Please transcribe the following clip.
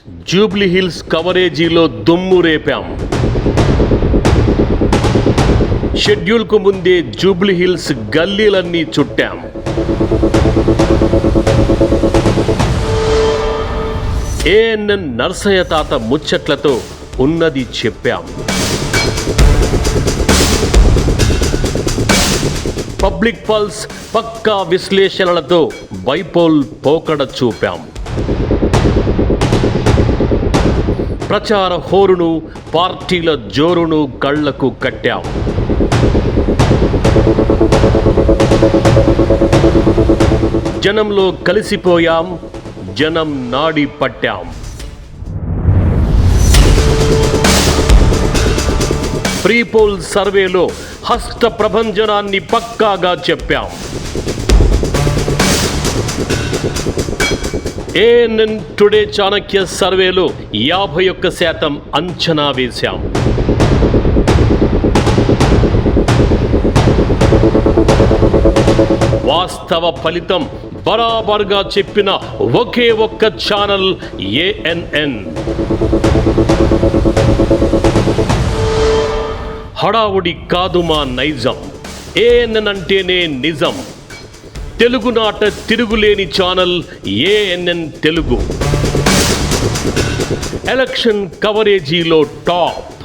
Jubilee hills కవరేజీలో దుమ్ము రేపాం. షెడ్యూల్కు ముందే Jubilee hills గల్లీలన్నీ చుట్టాం. ANN Narsaiah తాత ముచ్చట్లతో ఉన్నది చెప్పాం. పబ్లిక్ పల్స్ పక్కా విశ్లేషణలతో బైపోల్ పోకడ చూపాం. ప్రచార హోరును, పార్టీల జోరును కళ్లకు కట్టాం. జనంలో కలిసిపోయాం, జనం నాడి పట్టాం. ప్రీపోల్ సర్వేలో హస్త ప్రభంజనాన్ని పక్కాగా చెప్పాం. ఏఎన్ఎన్ టుడే చాణక్య సర్వేలో 51% అంచనా వేశాం. వాస్తవ ఫలితం బరాబర్గా చెప్పిన ఒకే ఒక్క ఛానల్ ఏఎన్ఎన్. హడావుడి కాదు మా నైజం, ఏఎన్ఎన్ అంటేనే నిజం. తెలుగునాట తిరుగులేని ఛానల్ ఏఎన్ఎన్ తెలుగు. ఎలక్షన్ కవరేజీలో టాప్.